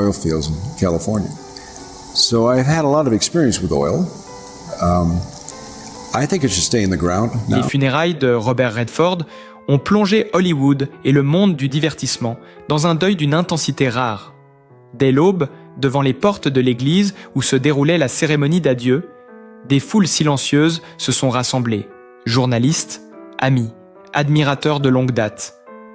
oil fields in California. So I've had a lot of experience with oil. I think it should stay in the ground now. Les funérailles de Robert Redford ont plongé Hollywood et le monde du divertissement dans un deuil d'une intensité rare. Dès l'aube, devant les portes de l'église où se déroulait la cérémonie d'adieu, des foules silencieuses se sont rassemblées. Journalistes, amis, admirateurs de longue date,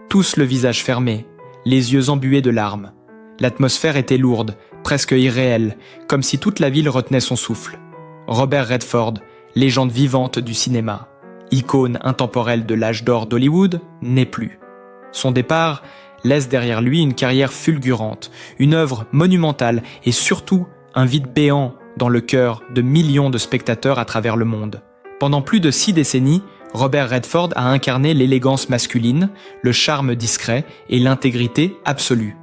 tous le visage fermé, les yeux embués de larmes. L'atmosphère était lourde, presque irréelle, comme si toute la ville retenait son souffle. Robert Redford, légende vivante du cinéma, icône intemporelle de l'âge d'or d'Hollywood, n'est plus. Son départ laisse derrière lui une carrière fulgurante, une œuvre monumentale et surtout un vide béant dans le cœur de millions de spectateurs à travers le monde. Pendant plus de 6 décennies, Robert Redford a incarné l'élégance masculine, le charme discret et l'intégrité absolue.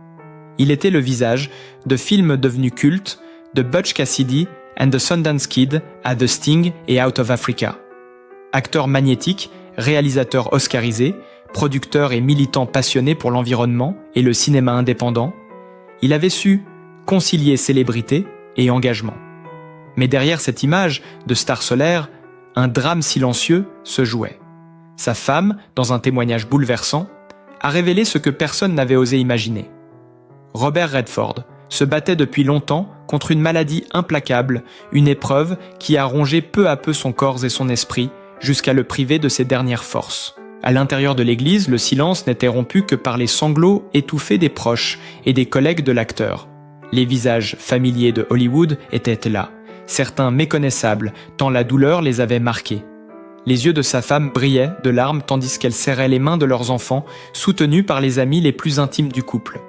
Il était le visage de films devenus cultes, de Butch Cassidy and the Sundance Kid à The Sting et Out of Africa. Acteur magnétique, réalisateur oscarisé, producteur et militant passionné pour l'environnement et le cinéma indépendant, il avait su concilier célébrité et engagement. Mais derrière cette image de star solaire, un drame silencieux se jouait. Sa femme, dans un témoignage bouleversant, a révélé ce que personne n'avait osé imaginer. Robert Redford se battait depuis longtemps contre une maladie implacable, une épreuve qui a rongé peu à peu son corps et son esprit jusqu'à le priver de ses dernières forces. À l'intérieur de l'église, le silence n'était rompu que par les sanglots étouffés des proches et des collègues de l'acteur. Les visages familiers de Hollywood étaient là, certains méconnaissables, tant la douleur les avait marqués. Les yeux de sa femme brillaient de larmes tandis qu'elle serrait les mains de leurs enfants, soutenus par les amis les plus intimes du couple.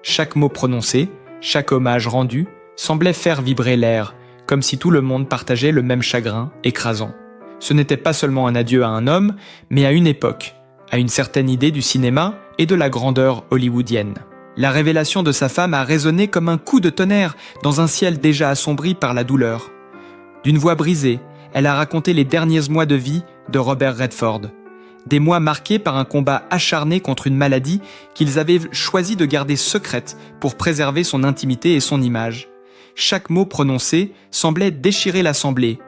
Chaque mot prononcé, chaque hommage rendu, semblait faire vibrer l'air, comme si tout le monde partageait le même chagrin écrasant. Ce n'était pas seulement un adieu à un homme, mais à une époque, à une certaine idée du cinéma et de la grandeur hollywoodienne. La révélation de sa femme a résonné comme un coup de tonnerre dans un ciel déjà assombri par la douleur. D'une voix brisée, elle a raconté les derniers mois de vie de Robert Redford. Des mois marqués par un combat acharné contre une maladie qu'ils avaient choisi de garder secrète pour préserver son intimité et son image. Chaque mot prononcé semblait déchirer l'assemblée.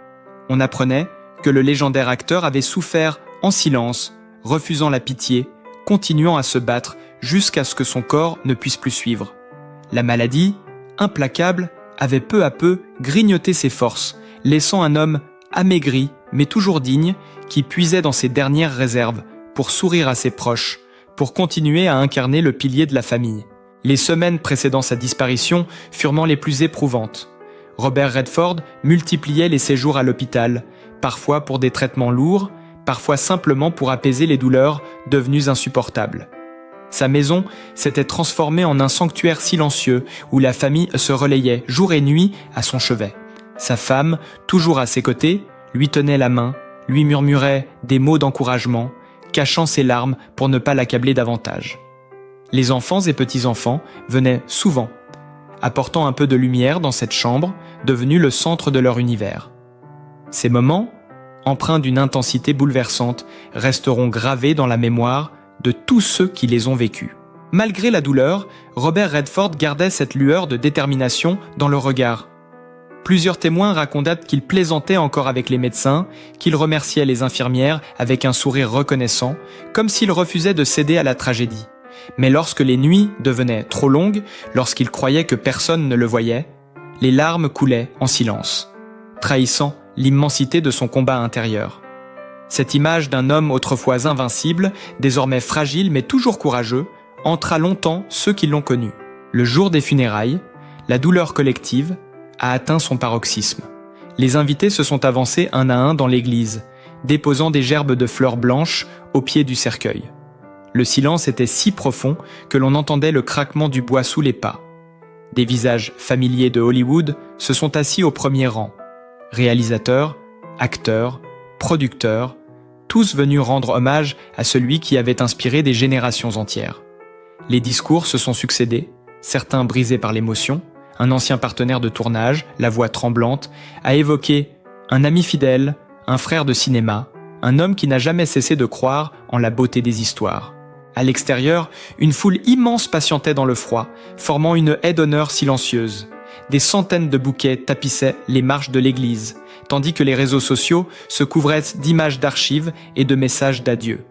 On apprenait que le légendaire acteur avait souffert en silence, refusant la pitié, continuant à se battre jusqu'à ce que son corps ne puisse plus suivre. La maladie, implacable, avait peu à peu grignoté ses forces, laissant un homme amaigri mais toujours digne, qui puisait dans ses dernières réserves pour sourire à ses proches, pour continuer à incarner le pilier de la famille. Les semaines précédant sa disparition furent les plus éprouvantes. Robert Redford multipliait les séjours à l'hôpital, parfois pour des traitements lourds, parfois simplement pour apaiser les douleurs devenues insupportables. Sa maison s'était transformée en un sanctuaire silencieux où la famille se relayait jour et nuit à son chevet. Sa femme, toujours à ses côtés, lui tenait la main, lui murmurait des mots d'encouragement, cachant ses larmes pour ne pas l'accabler davantage. Les enfants et petits-enfants venaient souvent, apportant un peu de lumière dans cette chambre, devenue le centre de leur univers. Ces moments, empreints d'une intensité bouleversante, resteront gravés dans la mémoire de tous ceux qui les ont vécus. Malgré la douleur, Robert Redford gardait cette lueur de détermination dans le regard. Plusieurs témoins racontent qu'il plaisantait encore avec les médecins, qu'il remerciait les infirmières avec un sourire reconnaissant, comme s'il refusait de céder à la tragédie. Mais lorsque les nuits devenaient trop longues, lorsqu'il croyait que personne ne le voyait, les larmes coulaient en silence, trahissant l'immensité de son combat intérieur. Cette image d'un homme autrefois invincible, désormais fragile mais toujours courageux, entra longtemps ceux qui l'ont connu. Le jour des funérailles, la douleur collective a atteint son paroxysme. Les invités se sont avancés un à un dans l'église, déposant des gerbes de fleurs blanches au pied du cercueil. Le silence était si profond que l'on entendait le craquement du bois sous les pas. Des visages familiers de Hollywood se sont assis au premier rang. Réalisateurs, acteurs, producteurs, tous venus rendre hommage à celui qui avait inspiré des générations entières. Les discours se sont succédés, certains brisés par l'émotion. Un ancien partenaire de tournage, la voix tremblante, a évoqué un ami fidèle, un frère de cinéma, un homme qui n'a jamais cessé de croire en la beauté des histoires. À l'extérieur, une foule immense patientait dans le froid, formant une haie d'honneur silencieuse. Des centaines de bouquets tapissaient les marches de l'église, tandis que les réseaux sociaux se couvraient d'images d'archives et de messages d'adieu.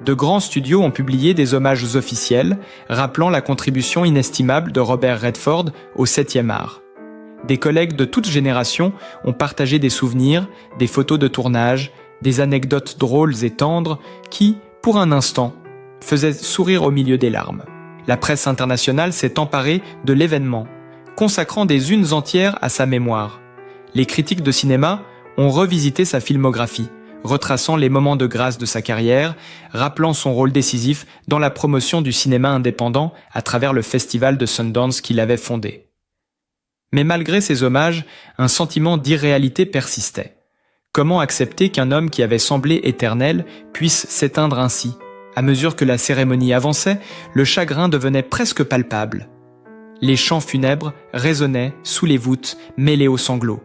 De grands studios ont publié des hommages officiels, rappelant la contribution inestimable de Robert Redford au 7e art. Des collègues de toutes générations ont partagé des souvenirs, des photos de tournage, des anecdotes drôles et tendres qui, pour un instant, faisaient sourire au milieu des larmes. La presse internationale s'est emparée de l'événement, consacrant des unes entières à sa mémoire. Les critiques de cinéma ont revisité sa filmographie, retraçant les moments de grâce de sa carrière, rappelant son rôle décisif dans la promotion du cinéma indépendant à travers le festival de Sundance qu'il avait fondé. Mais malgré ces hommages, un sentiment d'irréalité persistait. Comment accepter qu'un homme qui avait semblé éternel puisse s'éteindre ainsi ? À mesure que la cérémonie avançait, le chagrin devenait presque palpable. Les chants funèbres résonnaient sous les voûtes, mêlés aux sanglots.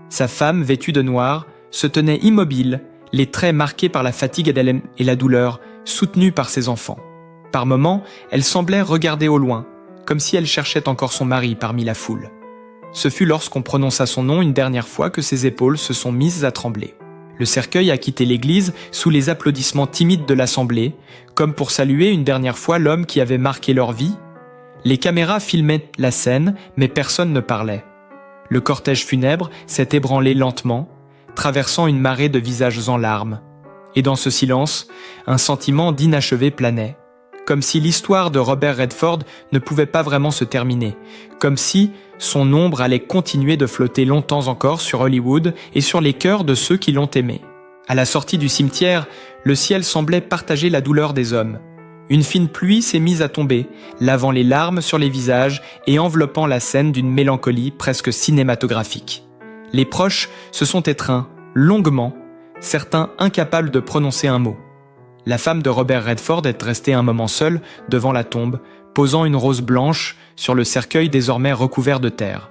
Sa femme, vêtue de noir, se tenait immobile, les traits marqués par la fatigue et la douleur, soutenue par ses enfants. Par moments, elle semblait regarder au loin, comme si elle cherchait encore son mari parmi la foule. Ce fut lorsqu'on prononça son nom une dernière fois que ses épaules se sont mises à trembler. Le cercueil a quitté l'église sous les applaudissements timides de l'assemblée, comme pour saluer une dernière fois l'homme qui avait marqué leur vie. Les caméras filmaient la scène, mais personne ne parlait. Le cortège funèbre s'est ébranlé lentement, traversant une marée de visages en larmes. Et dans ce silence, un sentiment d'inachevé planait, comme si l'histoire de Robert Redford ne pouvait pas vraiment se terminer, comme si son ombre allait continuer de flotter longtemps encore sur Hollywood et sur les cœurs de ceux qui l'ont aimé. À la sortie du cimetière, le ciel semblait partager la douleur des hommes. Une fine pluie s'est mise à tomber, lavant les larmes sur les visages et enveloppant la scène d'une mélancolie presque cinématographique. Les proches se sont étreints, longuement, certains incapables de prononcer un mot. La femme de Robert Redford est restée un moment seule devant la tombe, posant une rose blanche sur le cercueil désormais recouvert de terre.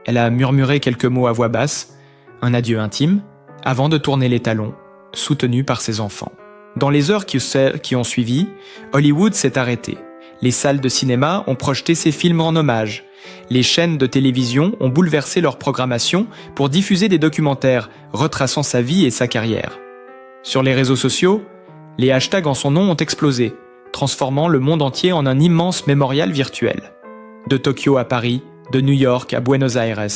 Elle a murmuré quelques mots à voix basse, un adieu intime, avant de tourner les talons, soutenue par ses enfants. Dans les heures qui ont suivi, Hollywood s'est arrêté. Les salles de cinéma ont projeté ses films en hommage. Les chaînes de télévision ont bouleversé leur programmation pour diffuser des documentaires retraçant sa vie et sa carrière. Sur les réseaux sociaux, les hashtags en son nom ont explosé, transformant le monde entier en un immense mémorial virtuel. De Tokyo à Paris, de New York à Buenos Aires,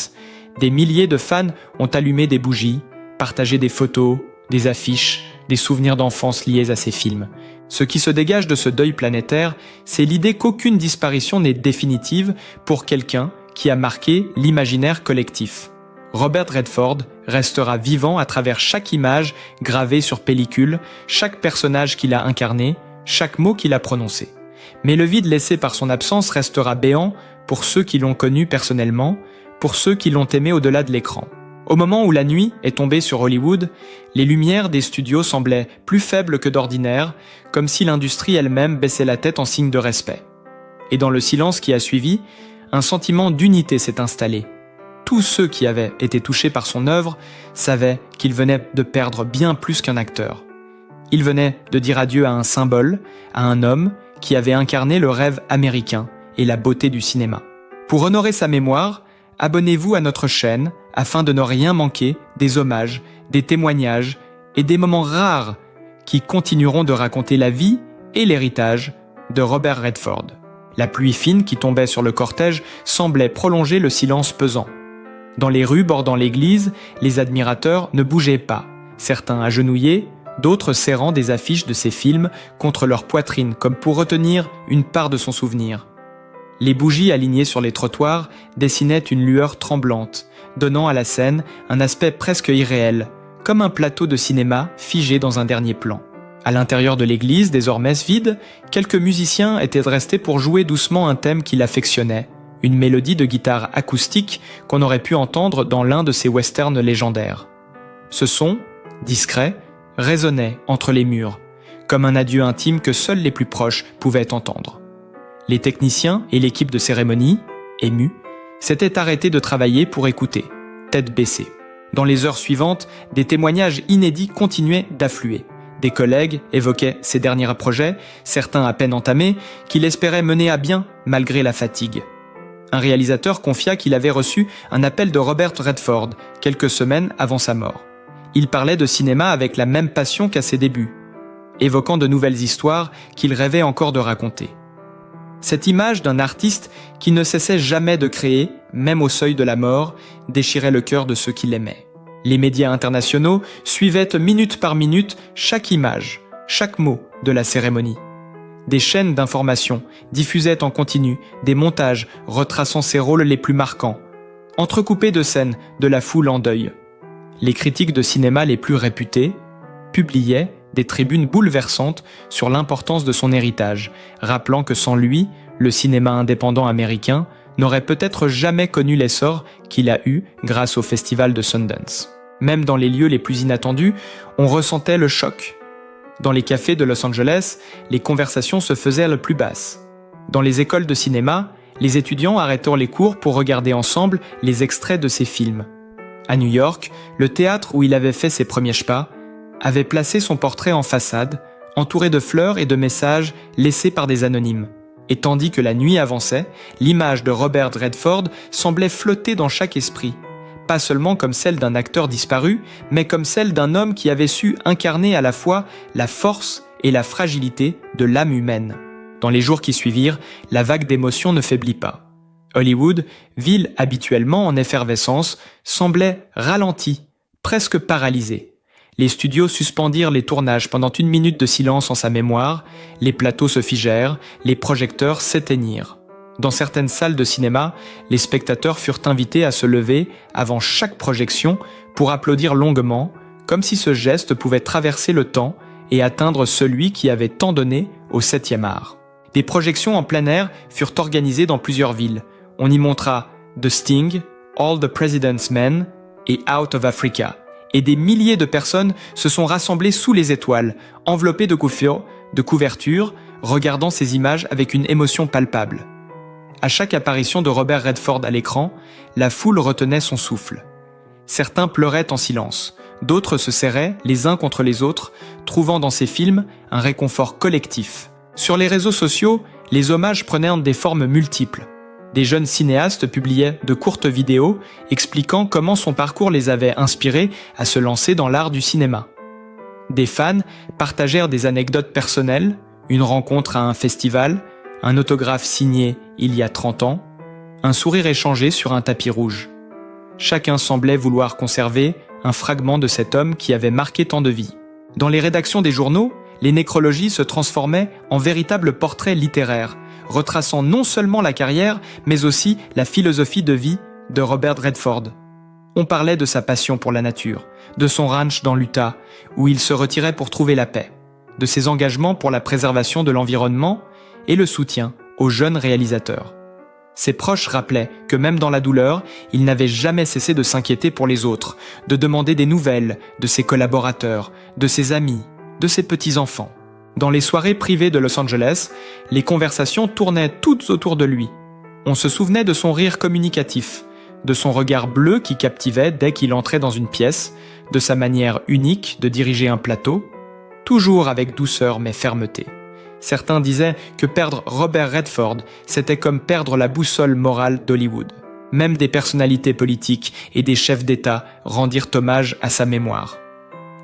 des milliers de fans ont allumé des bougies, partagé des photos, des affiches, des souvenirs d'enfance liés à ces films. Ce qui se dégage de ce deuil planétaire, c'est l'idée qu'aucune disparition n'est définitive pour quelqu'un qui a marqué l'imaginaire collectif. Robert Redford restera vivant à travers chaque image gravée sur pellicule, chaque personnage qu'il a incarné, chaque mot qu'il a prononcé. Mais le vide laissé par son absence restera béant pour ceux qui l'ont connu personnellement, pour ceux qui l'ont aimé au-delà de l'écran. Au moment où la nuit est tombée sur Hollywood, les lumières des studios semblaient plus faibles que d'ordinaire, comme si l'industrie elle-même baissait la tête en signe de respect. Et dans le silence qui a suivi, un sentiment d'unité s'est installé. Tous ceux qui avaient été touchés par son œuvre savaient qu'il venait de perdre bien plus qu'un acteur. Il venait de dire adieu à un symbole, à un homme qui avait incarné le rêve américain et la beauté du cinéma. Pour honorer sa mémoire, abonnez-vous à notre chaîne afin de ne rien manquer des hommages, des témoignages et des moments rares qui continueront de raconter la vie et l'héritage de Robert Redford. La pluie fine qui tombait sur le cortège semblait prolonger le silence pesant. Dans les rues bordant l'église, les admirateurs ne bougeaient pas, certains agenouillés, d'autres serrant des affiches de ses films contre leur poitrine comme pour retenir une part de son souvenir. Les bougies alignées sur les trottoirs dessinaient une lueur tremblante, donnant à la scène un aspect presque irréel, comme un plateau de cinéma figé dans un dernier plan. À l'intérieur de l'église, désormais vide, quelques musiciens étaient restés pour jouer doucement un thème qu'il affectionnait, une mélodie de guitare acoustique qu'on aurait pu entendre dans l'un de ses westerns légendaires. Ce son, discret, résonnait entre les murs, comme un adieu intime que seuls les plus proches pouvaient entendre. Les techniciens et l'équipe de cérémonie, émus, s'étaient arrêtés de travailler pour écouter, tête baissée. Dans les heures suivantes, des témoignages inédits continuaient d'affluer. Des collègues évoquaient ses derniers projets, certains à peine entamés, qu'il espérait mener à bien malgré la fatigue. Un réalisateur confia qu'il avait reçu un appel de Robert Redford quelques semaines avant sa mort. Il parlait de cinéma avec la même passion qu'à ses débuts, évoquant de nouvelles histoires qu'il rêvait encore de raconter. Cette image d'un artiste qui ne cessait jamais de créer, même au seuil de la mort, déchirait le cœur de ceux qui l'aimaient. Les médias internationaux suivaient minute par minute chaque image, chaque mot de la cérémonie. Des chaînes d'information diffusaient en continu des montages retraçant ses rôles les plus marquants, entrecoupés de scènes de la foule en deuil. Les critiques de cinéma les plus réputées publiaient des tribunes bouleversantes sur l'importance de son héritage, rappelant que sans lui, le cinéma indépendant américain n'aurait peut-être jamais connu l'essor qu'il a eu grâce au festival de Sundance. Même dans les lieux les plus inattendus, on ressentait le choc. Dans les cafés de Los Angeles, les conversations se faisaient le plus basses. Dans les écoles de cinéma, les étudiants arrêtèrent les cours pour regarder ensemble les extraits de ses films. À New York, le théâtre où il avait fait ses premiers pas avait placé son portrait en façade, entouré de fleurs et de messages laissés par des anonymes. Et tandis que la nuit avançait, l'image de Robert Redford semblait flotter dans chaque esprit, pas seulement comme celle d'un acteur disparu, mais comme celle d'un homme qui avait su incarner à la fois la force et la fragilité de l'âme humaine. Dans les jours qui suivirent, la vague d'émotions ne faiblit pas. Hollywood, ville habituellement en effervescence, semblait ralentie, presque paralysée. Les studios suspendirent les tournages pendant 1 minute de silence en sa mémoire, les plateaux se figèrent, les projecteurs s'éteignirent. Dans certaines salles de cinéma, les spectateurs furent invités à se lever avant chaque projection pour applaudir longuement, comme si ce geste pouvait traverser le temps et atteindre celui qui avait tant donné au 7e art. Des projections en plein air furent organisées dans plusieurs villes. On y montra The Sting, All the President's Men et Out of Africa. Et des milliers de personnes se sont rassemblées sous les étoiles, enveloppées de couvertures, regardant ces images avec une émotion palpable. À chaque apparition de Robert Redford à l'écran, la foule retenait son souffle. Certains pleuraient en silence, d'autres se serraient les uns contre les autres, trouvant dans ces films un réconfort collectif. Sur les réseaux sociaux, les hommages prenaient des formes multiples. Des jeunes cinéastes publiaient de courtes vidéos expliquant comment son parcours les avait inspirés à se lancer dans l'art du cinéma. Des fans partagèrent des anecdotes personnelles, une rencontre à un festival, un autographe signé il y a 30 ans, un sourire échangé sur un tapis rouge. Chacun semblait vouloir conserver un fragment de cet homme qui avait marqué tant de vies. Dans les rédactions des journaux, les nécrologies se transformaient en véritables portraits littéraires, retraçant non seulement la carrière, mais aussi la philosophie de vie de Robert Redford. On parlait de sa passion pour la nature, de son ranch dans l'Utah, où il se retirait pour trouver la paix, de ses engagements pour la préservation de l'environnement et le soutien aux jeunes réalisateurs. Ses proches rappelaient que même dans la douleur, il n'avait jamais cessé de s'inquiéter pour les autres, de demander des nouvelles de ses collaborateurs, de ses amis, de ses petits-enfants. Dans les soirées privées de Los Angeles, les conversations tournaient toutes autour de lui. On se souvenait de son rire communicatif, de son regard bleu qui captivait dès qu'il entrait dans une pièce, de sa manière unique de diriger un plateau, toujours avec douceur mais fermeté. Certains disaient que perdre Robert Redford, c'était comme perdre la boussole morale d'Hollywood. Même des personnalités politiques et des chefs d'État rendirent hommage à sa mémoire.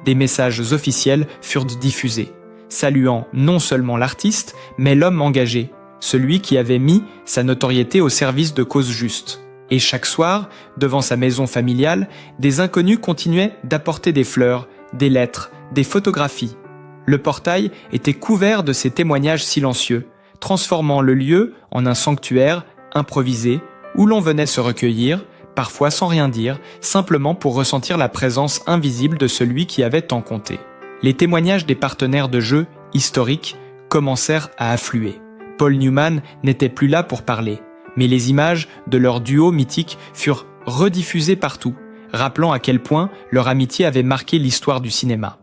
Des messages officiels furent diffusés, saluant non seulement l'artiste, mais l'homme engagé, celui qui avait mis sa notoriété au service de causes justes. Et chaque soir, devant sa maison familiale, des inconnus continuaient d'apporter des fleurs, des lettres, des photographies. Le portail était couvert de ces témoignages silencieux, transformant le lieu en un sanctuaire improvisé où l'on venait se recueillir, parfois sans rien dire, simplement pour ressentir la présence invisible de celui qui avait tant compté. Les témoignages des partenaires de jeu historiques commencèrent à affluer. Paul Newman n'était plus là pour parler, mais les images de leur duo mythique furent rediffusées partout, rappelant à quel point leur amitié avait marqué l'histoire du cinéma.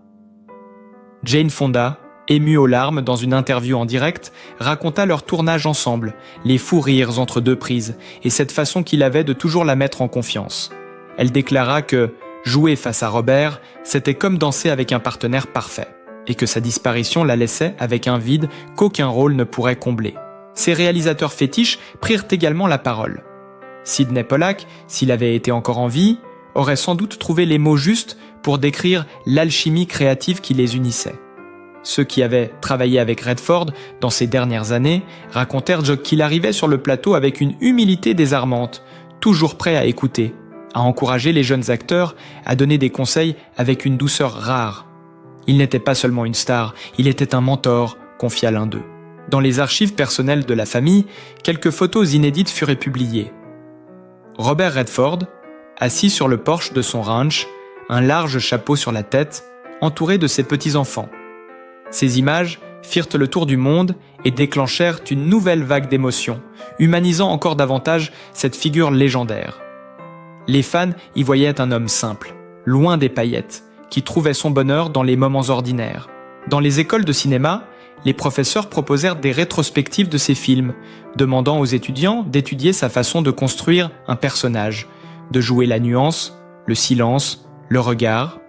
Jane Fonda, émue aux larmes dans une interview en direct, raconta leur tournage ensemble, les fous rires entre deux prises et cette façon qu'il avait de toujours la mettre en confiance. Elle déclara que jouer face à Robert, c'était comme danser avec un partenaire parfait. et que sa disparition la laissait avec un vide qu'aucun rôle ne pourrait combler. Ses réalisateurs fétiches prirent également la parole. Sidney Pollack, s'il avait été encore en vie, aurait sans doute trouvé les mots justes pour décrire l'alchimie créative qui les unissait. Ceux qui avaient travaillé avec Redford dans ces dernières années racontèrent qu'il arrivait sur le plateau avec une humilité désarmante, toujours prêt à écouter, à encourager les jeunes acteurs, à donner des conseils avec une douceur rare. Il n'était pas seulement une star, il était un mentor, confia l'un d'eux. Dans les archives personnelles de la famille, quelques photos inédites furent publiées. Robert Redford, assis sur le porche de son ranch, un large chapeau sur la tête, entouré de ses petits-enfants. Ces images firent le tour du monde et déclenchèrent une nouvelle vague d'émotions, humanisant encore davantage cette figure légendaire. Les fans y voyaient un homme simple, loin des paillettes, qui trouvait son bonheur dans les moments ordinaires. Dans les écoles de cinéma, les professeurs proposèrent des rétrospectives de ses films, demandant aux étudiants d'étudier sa façon de construire un personnage, de jouer la nuance, le silence, le regard.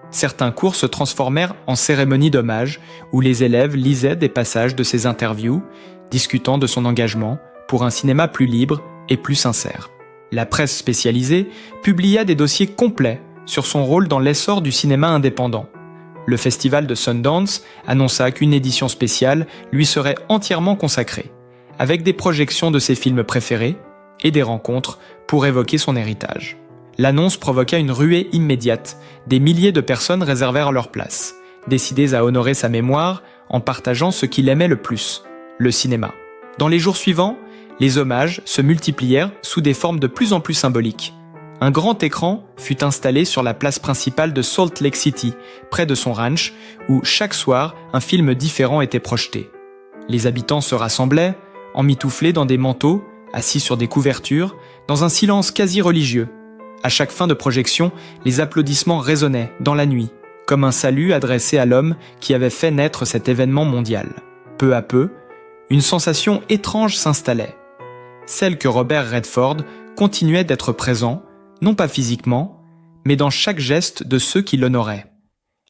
Certains cours se transformèrent en cérémonies d'hommage où les élèves lisaient des passages de ses interviews, discutant de son engagement pour un cinéma plus libre et plus sincère. La presse spécialisée publia des dossiers complets sur son rôle dans l'essor du cinéma indépendant. Le festival de Sundance annonça qu'une édition spéciale lui serait entièrement consacrée, avec des projections de ses films préférés et des rencontres pour évoquer son héritage. L'annonce provoqua une ruée immédiate. Des milliers de personnes réservèrent leur place, décidées à honorer sa mémoire en partageant ce qu'il aimait le plus, le cinéma. Dans les jours suivants, les hommages se multiplièrent sous des formes de plus en plus symboliques. Un grand écran fut installé sur la place principale de Salt Lake City, près de son ranch, où chaque soir, un film différent était projeté. Les habitants se rassemblaient, emmitouflés dans des manteaux, assis sur des couvertures, dans un silence quasi religieux. À chaque fin de projection, les applaudissements résonnaient dans la nuit, comme un salut adressé à l'homme qui avait fait naître cet événement mondial. Peu à peu, une sensation étrange s'installait. Celle que Robert Redford continuait d'être présent, non pas physiquement, mais dans chaque geste de ceux qui l'honoraient.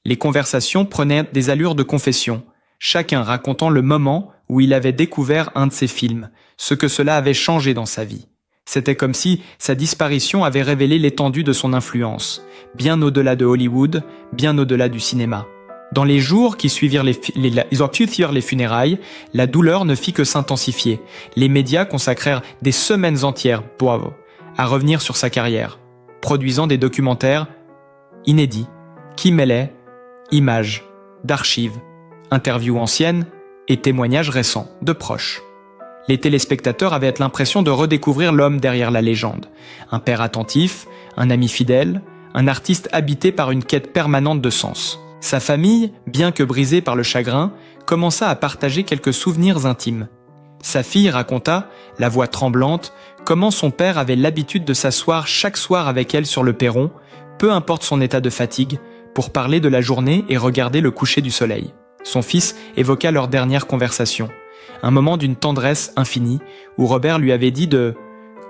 Les conversations prenaient des allures de confession, chacun racontant le moment où il avait découvert un de ses films, ce que cela avait changé dans sa vie. C'était comme si sa disparition avait révélé l'étendue de son influence, bien au-delà de Hollywood, bien au-delà du cinéma. Dans les jours qui suivirent les funérailles, la douleur ne fit que s'intensifier. Les médias consacrèrent des semaines entières à revenir sur sa carrière, produisant des documentaires inédits qui mêlaient images, d'archives, interviews anciennes et témoignages récents de proches. Les téléspectateurs avaient l'impression de redécouvrir l'homme derrière la légende. Un père attentif, un ami fidèle, un artiste habité par une quête permanente de sens. Sa famille, bien que brisée par le chagrin, commença à partager quelques souvenirs intimes. Sa fille raconta, la voix tremblante, comment son père avait l'habitude de s'asseoir chaque soir avec elle sur le perron, peu importe son état de fatigue, pour parler de la journée et regarder le coucher du soleil. Son fils évoqua leur dernière conversation, un moment d'une tendresse infinie où Robert lui avait dit de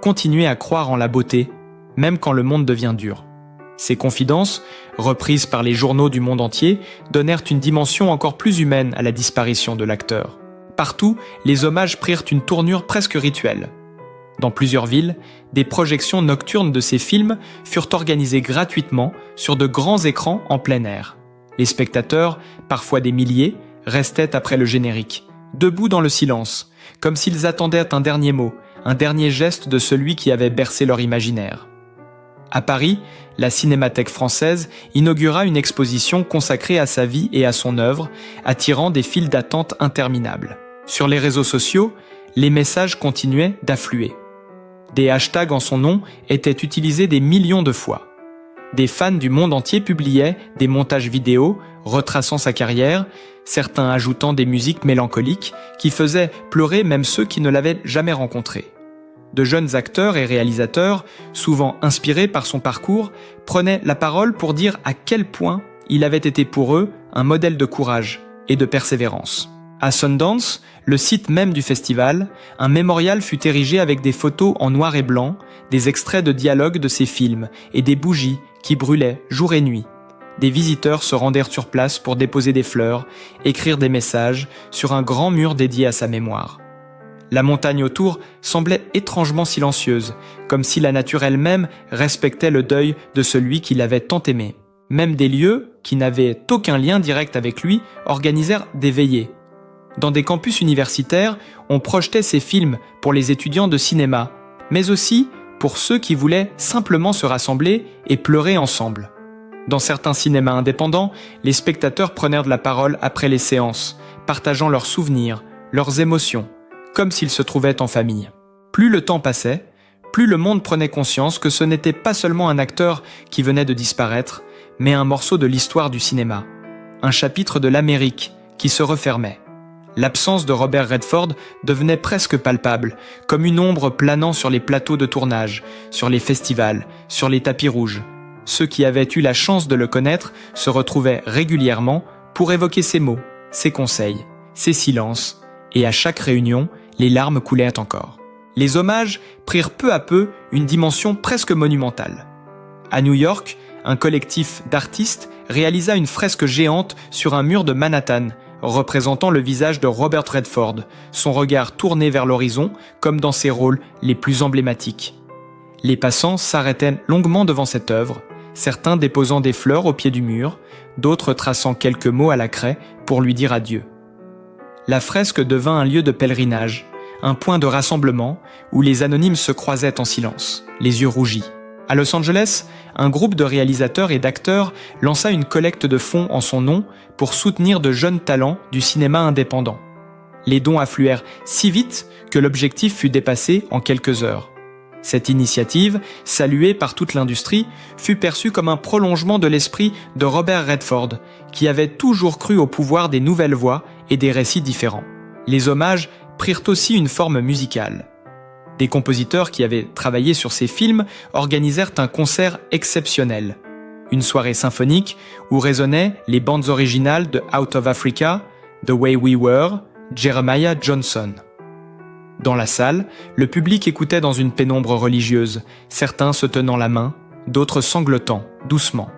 continuer à croire en la beauté, même quand le monde devient dur. Ces confidences, reprises par les journaux du monde entier, donnèrent une dimension encore plus humaine à la disparition de l'acteur. Partout, les hommages prirent une tournure presque rituelle. Dans plusieurs villes, des projections nocturnes de ces films furent organisées gratuitement sur de grands écrans en plein air. Les spectateurs, parfois des milliers, restaient après le générique, debout dans le silence, comme s'ils attendaient un dernier mot, un dernier geste de celui qui avait bercé leur imaginaire. À Paris, la Cinémathèque française inaugura une exposition consacrée à sa vie et à son œuvre, attirant des files d'attente interminables. Sur les réseaux sociaux, les messages continuaient d'affluer. Des hashtags en son nom étaient utilisés des millions de fois. Des fans du monde entier publiaient des montages vidéo retraçant sa carrière, certains ajoutant des musiques mélancoliques qui faisaient pleurer même ceux qui ne l'avaient jamais rencontré. De jeunes acteurs et réalisateurs, souvent inspirés par son parcours, prenaient la parole pour dire à quel point il avait été pour eux un modèle de courage et de persévérance. À Sundance, le site même du festival, un mémorial fut érigé avec des photos en noir et blanc, des extraits de dialogues de ses films et des bougies qui brûlaient jour et nuit. des visiteurs se rendèrent sur place pour déposer des fleurs, écrire des messages sur un grand mur dédié à sa mémoire. La montagne autour semblait étrangement silencieuse, comme si la nature elle-même respectait le deuil de celui qui l'avait tant aimé. Même des lieux, qui n'avaient aucun lien direct avec lui, organisèrent des veillées. Dans des campus universitaires, on projetait ces films pour les étudiants de cinéma, mais aussi pour ceux qui voulaient simplement se rassembler et pleurer ensemble. Dans certains cinémas indépendants, les spectateurs prenèrent de la parole après les séances, partageant leurs souvenirs, leurs émotions, comme s'ils se trouvaient en famille. Plus le temps passait, plus le monde prenait conscience que ce n'était pas seulement un acteur qui venait de disparaître, mais un morceau de l'histoire du cinéma, un chapitre de l'Amérique qui se refermait. L'absence de Robert Redford devenait presque palpable, comme une ombre planant sur les plateaux de tournage, sur les festivals, sur les tapis rouges. Ceux qui avaient eu la chance de le connaître se retrouvaient régulièrement pour évoquer ses mots, ses conseils, ses silences, et à chaque réunion, les larmes coulaient encore. Les hommages prirent peu à peu une dimension presque monumentale. À New York, un collectif d'artistes réalisa une fresque géante sur un mur de Manhattan, représentant le visage de Robert Redford, son regard tourné vers l'horizon comme dans ses rôles les plus emblématiques. Les passants s'arrêtaient longuement devant cette œuvre, certains déposant des fleurs au pied du mur, d'autres traçant quelques mots à la craie pour lui dire adieu. La fresque devint un lieu de pèlerinage, un point de rassemblement où les anonymes se croisaient en silence, les yeux rougis. À Los Angeles, un groupe de réalisateurs et d'acteurs lança une collecte de fonds en son nom pour soutenir de jeunes talents du cinéma indépendant. Les dons affluèrent si vite que l'objectif fut dépassé en quelques heures. Cette initiative, saluée par toute l'industrie, fut perçue comme un prolongement de l'esprit de Robert Redford, qui avait toujours cru au pouvoir des nouvelles voix et des récits différents. Les hommages prirent aussi une forme musicale. Des compositeurs qui avaient travaillé sur ces films organisèrent un concert exceptionnel. Une soirée symphonique où résonnaient les bandes originales de Out of Africa, The Way We Were, Jeremiah Johnson. Dans la salle, le public écoutait dans une pénombre religieuse, certains se tenant la main, d'autres sanglotant, doucement.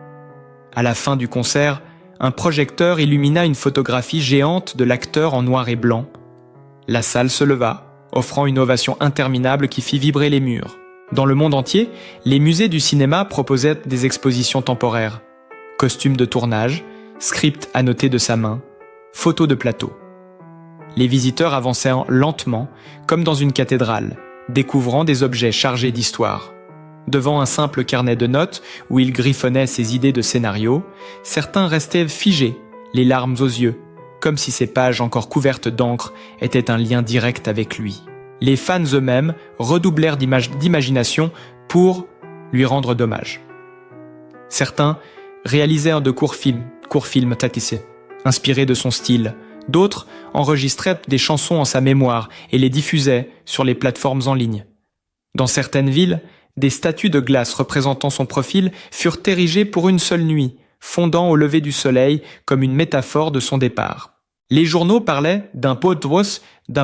À la fin du concert, un projecteur illumina une photographie géante de l'acteur en noir et blanc. La salle se leva, offrant une ovation interminable qui fit vibrer les murs. Dans le monde entier, les musées du cinéma proposaient des expositions temporaires. Costumes de tournage, scripts annotés de sa main, photos de plateau. Les visiteurs avancèrent lentement, comme dans une cathédrale, découvrant des objets chargés d'histoire. Devant un simple carnet de notes où il griffonnait ses idées de scénario, certains restaient figés, les larmes aux yeux, comme si ces pages encore couvertes d'encre étaient un lien direct avec lui. Les fans eux-mêmes redoublèrent d'imagination pour lui rendre hommage. Certains réalisèrent de courts films tâtissés, inspirés de son style. D'autres enregistraient des chansons en sa mémoire et les diffusaient sur les plateformes en ligne. Dans certaines villes, des statues de glace représentant son profil furent érigées pour une seule nuit, fondant au lever du soleil comme une métaphore de son départ. Les journaux parlaient d'un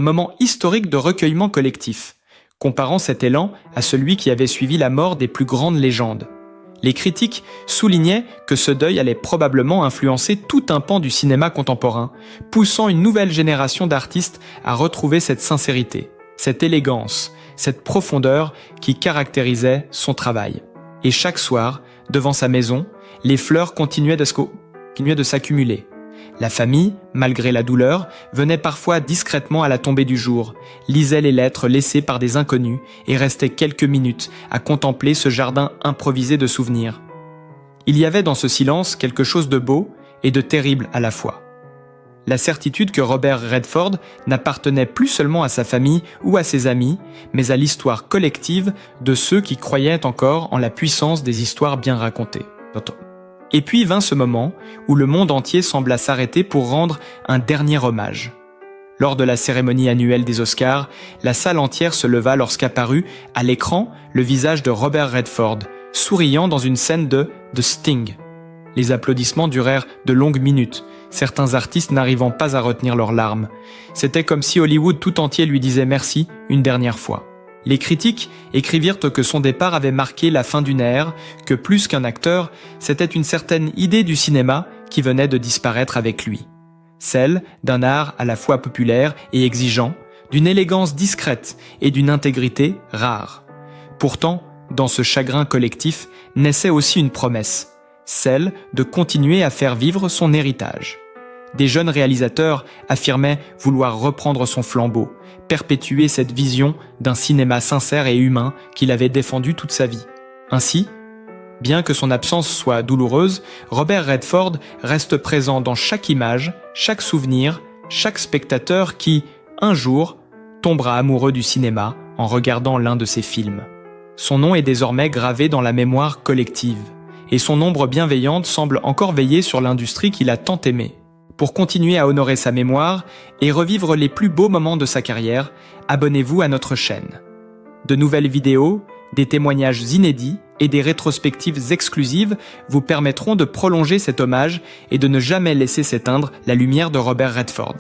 moment historique de recueillement collectif, comparant cet élan à celui qui avait suivi la mort des plus grandes légendes. Les critiques soulignaient que ce deuil allait probablement influencer tout un pan du cinéma contemporain, poussant une nouvelle génération d'artistes à retrouver cette sincérité, cette élégance, cette profondeur qui caractérisait son travail. Et chaque soir, devant sa maison, les fleurs continuaient de s'accumuler. La famille, malgré la douleur, venait parfois discrètement à la tombée du jour, lisait les lettres laissées par des inconnus et restait quelques minutes à contempler ce jardin improvisé de souvenirs. Il y avait dans ce silence quelque chose de beau et de terrible à la fois. La certitude que Robert Redford n'appartenait plus seulement à sa famille ou à ses amis, mais à l'histoire collective de ceux qui croyaient encore en la puissance des histoires bien racontées. Et puis vint ce moment où le monde entier sembla s'arrêter pour rendre un dernier hommage. Lors de la cérémonie annuelle des Oscars, la salle entière se leva lorsqu'apparut, à l'écran, le visage de Robert Redford, souriant dans une scène de The Sting. Les applaudissements durèrent de longues minutes, certains artistes n'arrivant pas à retenir leurs larmes. C'était comme si Hollywood tout entier lui disait merci une dernière fois. Les critiques écrivirent que son départ avait marqué la fin d'une ère, que plus qu'un acteur, c'était une certaine idée du cinéma qui venait de disparaître avec lui. Celle d'un art à la fois populaire et exigeant, d'une élégance discrète et d'une intégrité rare. Pourtant, dans ce chagrin collectif naissait aussi une promesse, celle de continuer à faire vivre son héritage. Des jeunes réalisateurs affirmaient vouloir reprendre son flambeau, perpétuer cette vision d'un cinéma sincère et humain qu'il avait défendu toute sa vie. Ainsi, bien que son absence soit douloureuse, Robert Redford reste présent dans chaque image, chaque souvenir, chaque spectateur qui, un jour, tombera amoureux du cinéma en regardant l'un de ses films. Son nom est désormais gravé dans la mémoire collective, et son ombre bienveillante semble encore veiller sur l'industrie qu'il a tant aimée. Pour continuer à honorer sa mémoire et revivre les plus beaux moments de sa carrière, abonnez-vous à notre chaîne. De nouvelles vidéos, des témoignages inédits et des rétrospectives exclusives vous permettront de prolonger cet hommage et de ne jamais laisser s'éteindre la lumière de Robert Redford.